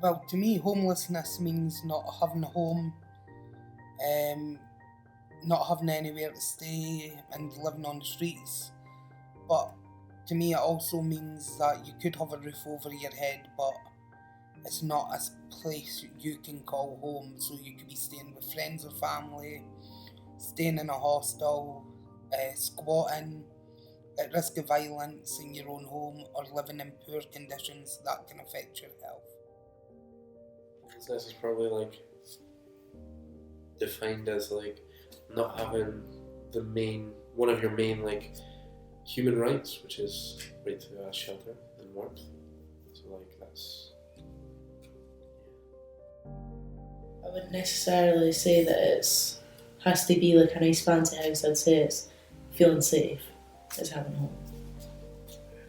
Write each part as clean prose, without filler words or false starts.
Well, to me, homelessness means not having a home, not having anywhere to stay and living on the streets. But to me, it also means that you could have a roof over your head, but it's not a place you can call home. So you could be staying with friends or family, staying in a hostel, squatting, at risk of violence in your own home, or living in poor conditions that can affect your health. Homelessness is probably like defined as like not having one of your main like human rights, which is right to shelter and warmth. So like that's. I wouldn't necessarily say that it's has to be like a nice fancy house. I'd say it's feeling safe is having a home.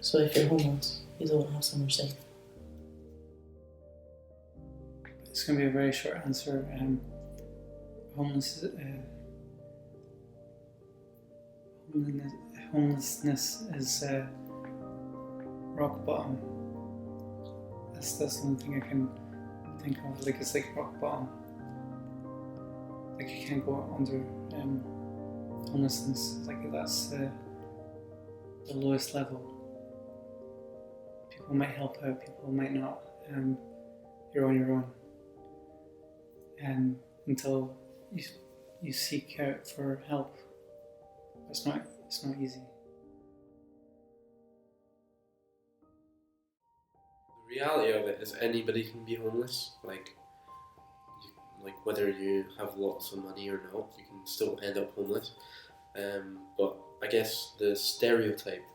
So if you're homeless, you don't want to have somewhere safe. It's going to be a very short answer. Homelessness is rock bottom. That's the only thing I can think of. Like it's like rock bottom. Like you can't go under homelessness. Like that's the lowest level. People might help out. People might not. You're on your own. And until you seek out for help, it's not easy. The reality of it is anybody can be homeless. Like whether you have lots of money or not, you can still end up homeless. But I guess the stereotype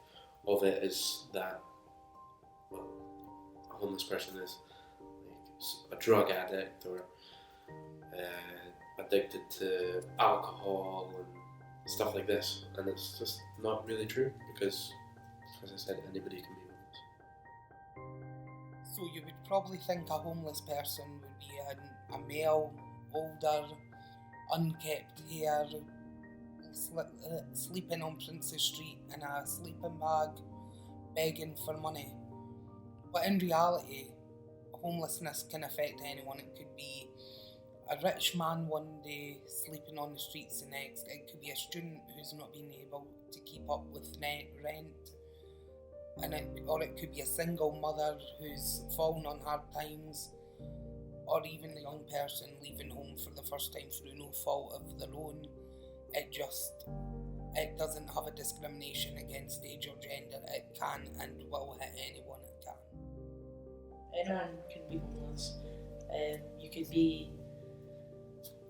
of it is that, well, a homeless person is like a drug addict or addicted to alcohol and stuff like this, and it's just not really true because, as I said, anybody can be homeless. So you would probably think a homeless person would be a male, older, unkept hair, sleeping on Princess Street in a sleeping bag, begging for money. But in reality, homelessness can affect anyone. It could be a rich man one day sleeping on the streets the next. It could be a student who's not been able to keep up with rent. Or it could be a single mother who's fallen on hard times, or even a young person leaving home for the first time through no fault of their own. It doesn't have a discrimination against age or gender. It can and will hit anyone it can. Anyone can be homeless. You could be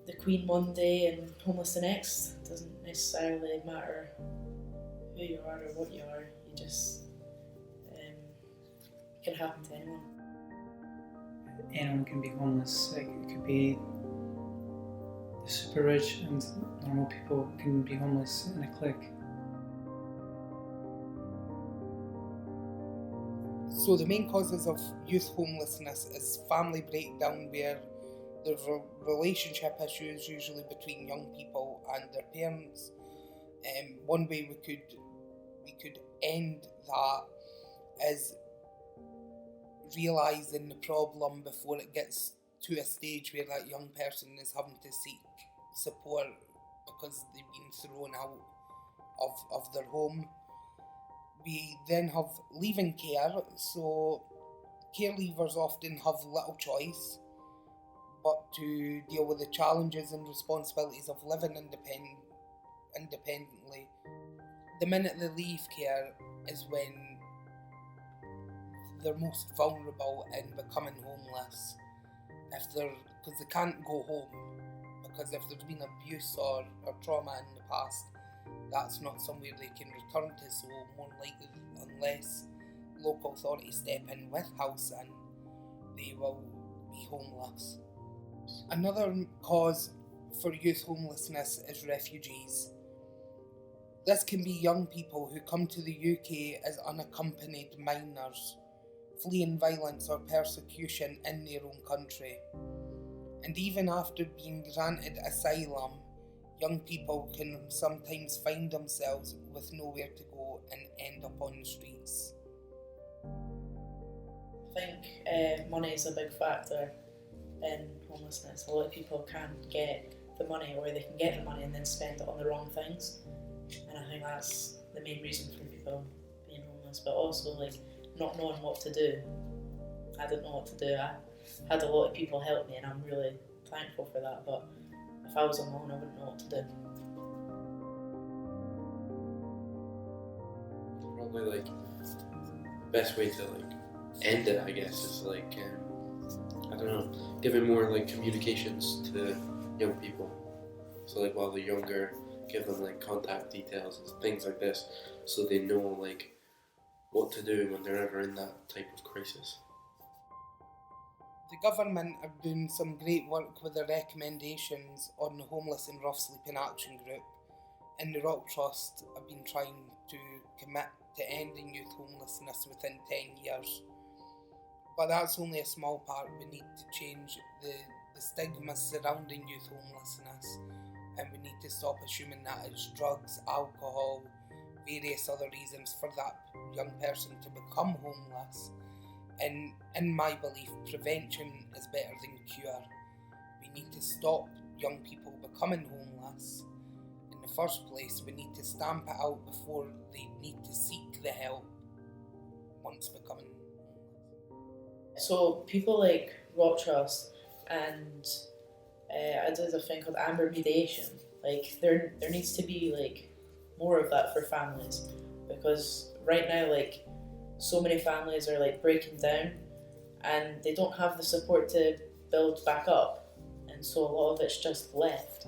the Queen one day and homeless the next. It doesn't necessarily matter who you are or what you are. You just it can happen to anyone. Anyone can be homeless. Like it could be the super rich and normal people can be homeless in a click. So the main causes of youth homelessness is family breakdown, where there's relationship issues usually between young people and their parents. One way we could end that is realising the problem before it gets to a stage where that young person is having to seek support because they've been thrown out of their home. We then have leaving care, so care leavers often have little choice but to deal with the challenges and responsibilities of living independently. The minute they leave care is when they're most vulnerable in becoming homeless, because they can't go home, because if there's been abuse or trauma in the past, that's not somewhere they can return to, so more likely, unless local authorities step in with housing, they will be homeless. Another cause for youth homelessness is refugees. This can be young people who come to the UK as unaccompanied minors, fleeing violence or persecution in their own country. And even after being granted asylum, young people can sometimes find themselves with nowhere to go and end up on the streets. think money is a big factor in homelessness. A lot of people can't get the money, or they can get the money and then spend it on the wrong things. And I think that's the main reason for people being homeless. But also, like, not knowing what to do. I didn't know what to do. I had a lot of people help me, and I'm really thankful for that. But if I was alone, I wouldn't know what to do. Probably like the best way to like end it, I guess, is like I don't know, giving more like communications to young people. So like while they're younger, give them like contact details and things like this, so they know like what to do when they're ever in that type of crisis. The government are doing some great work with their recommendations on the Homeless and Rough Sleeping Action Group, and the Rock Trust have been trying to commit to ending youth homelessness within 10 years. But that's only a small part. We need to change the stigma surrounding youth homelessness, and we need to stop assuming that it's drugs, alcohol, various other reasons for that young person to become homeless. And in my belief, prevention is better than cure. We need to stop young people becoming homeless. In the first place, we need to stamp it out before they need to seek the help once becoming homeless. So people like Rock Trust and I did a thing called Amber Mediation. Like there needs to be like more of that for families, because right now like so many families are like breaking down and they don't have the support to build back up, and so a lot of it's just left.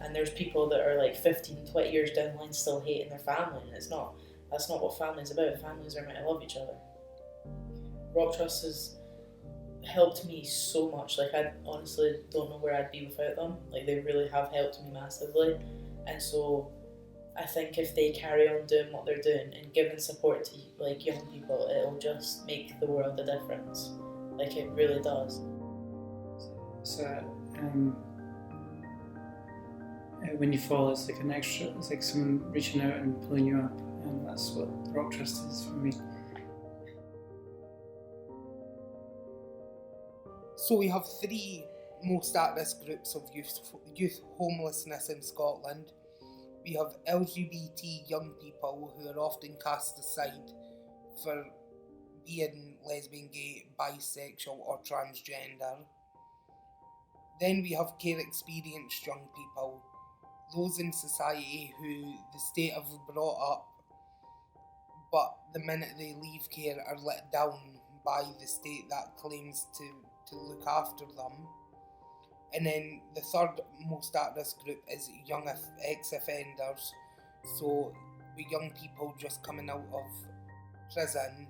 And there's people that are like 15, 20 years down the line still hating their family, and that's not what family's about. Families are meant to love each other. Rock Trust has helped me so much. Like I honestly don't know where I'd be without them. Like they really have helped me massively, and so I think if they carry on doing what they're doing and giving support to like young people, it'll just make the world a difference. Like it really does. So when you fall, it's like an extra. It's like someone reaching out and pulling you up, and that's what the Rock Trust is for me. So we have 3 most at-risk groups of youth homelessness in Scotland. We have LGBT young people who are often cast aside for being lesbian, gay, bisexual or transgender. Then we have care experienced young people, those in society who the state have brought up, but the minute they leave care are let down by the state that claims to look after them. And then the third most at-risk group is young ex-offenders. So the young people just coming out of prison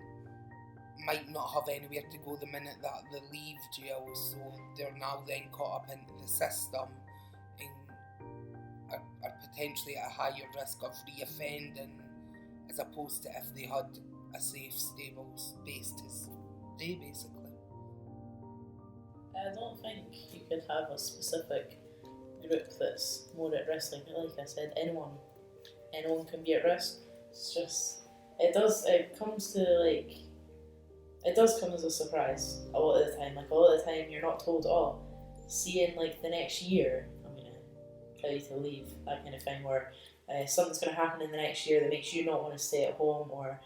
might not have anywhere to go the minute that they leave jail, so they're now then caught up into the system and are potentially at a higher risk of re-offending, as opposed to if they had a safe, stable space to stay, basically. I don't think you could have a specific group that's more at risk. Like I said, anyone can be at risk. It's just it does come as a surprise a lot of the time. Like a lot of the time you're not told, see in like the next year I'm gonna tell you to leave, that kind of thing, where something's gonna happen in the next year that makes you not want to stay at home, or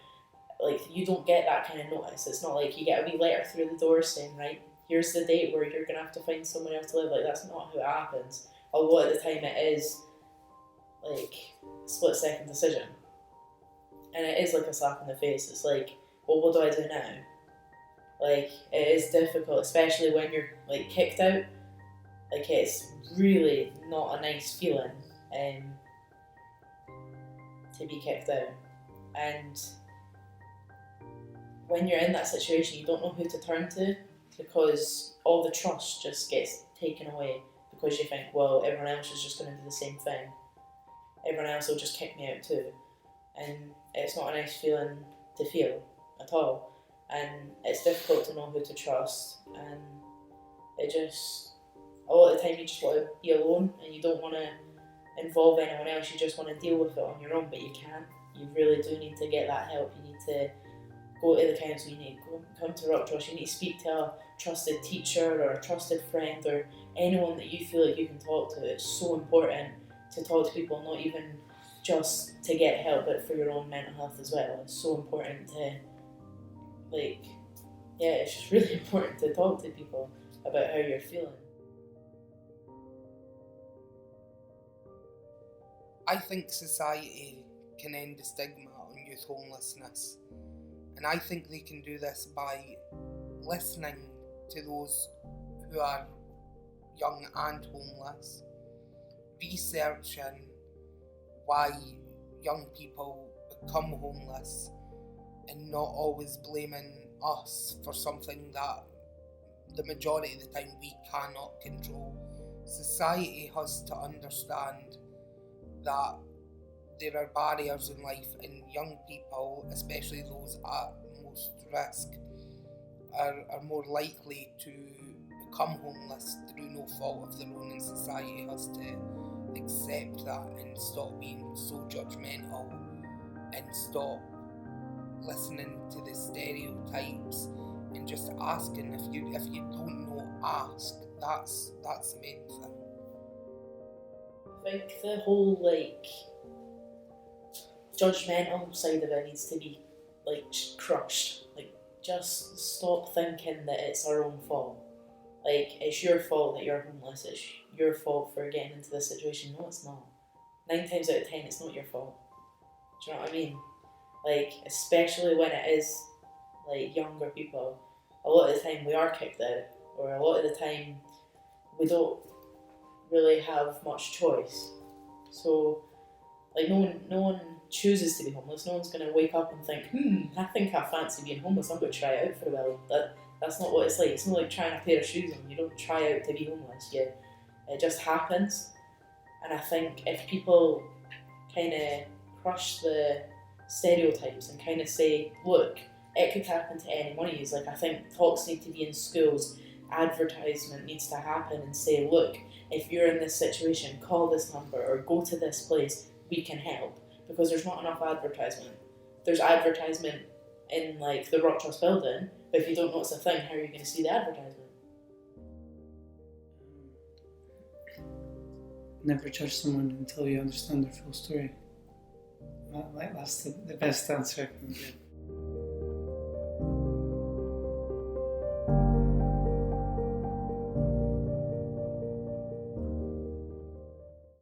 like you don't get that kind of notice. It's not like you get a wee letter through the door saying, right, here's the date where you're going to have to find someone else to live. Like, that's not how it happens. A lot of the time it is, like, a split-second decision. And it is like a slap in the face. It's like, well, what do I do now? Like, it is difficult, especially when you're, like, kicked out. Like, it's really not a nice feeling to be kicked out. And when you're in that situation, you don't know who to turn to, because all the trust just gets taken away, because you think, well, everyone else is just going to do the same thing. Everyone else will just kick me out too. And it's not a nice feeling to feel at all. And it's difficult to know who to trust. And it just, a lot of the time you just want to be alone and you don't want to involve anyone else. You just want to deal with it on your own, but you can't. You really do need to get that help. You need to go to the council, you need to come to Rock Trust, you need to speak to a trusted teacher or a trusted friend or anyone that you feel like you can talk to. It's so important to talk to people, not even just to get help, but for your own mental health as well. It's so important to, it's just really important to talk to people about how you're feeling. I think society can end the stigma on youth homelessness, and I think they can do this by listening to those who are young and homeless, researching why young people become homeless, and not always blaming us for something that the majority of the time we cannot control. Society has to understand that there are barriers in life, and young people, especially those at most risk, are more likely to become homeless through no fault of their own, and society has to accept that and stop being so judgmental and stop listening to the stereotypes and just asking. If you don't know, ask. That's the main thing. I think the whole judgmental side of it needs to be crushed. Just stop thinking that it's our own fault. It's your fault that you're homeless, it's your fault for getting into this situation. No, it's not. 9 times out of 10, it's not your fault. Do you know what I mean? Especially when it is younger people, a lot of the time we are kicked out, or a lot of the time we don't really have much choice. So no one chooses to be homeless. No one's going to wake up and think, I think I fancy being homeless, I'm going to try it out for a while. That's not what it's like. It's not like trying a pair of shoes on. You don't try out to be homeless. It just happens. And I think if people kind of crush the stereotypes and kind of say, look, it could happen to any one of you. I think talks need to be in schools, advertisement needs to happen and say, look, if you're in this situation, call this number or go to this place, we can help. Because there's not enough advertisement. There's advertisement in the Rock Trust building, but if you don't know it's a thing, how are you going to see the advertisement? Never judge someone until you understand their full story. That's the best answer I can give.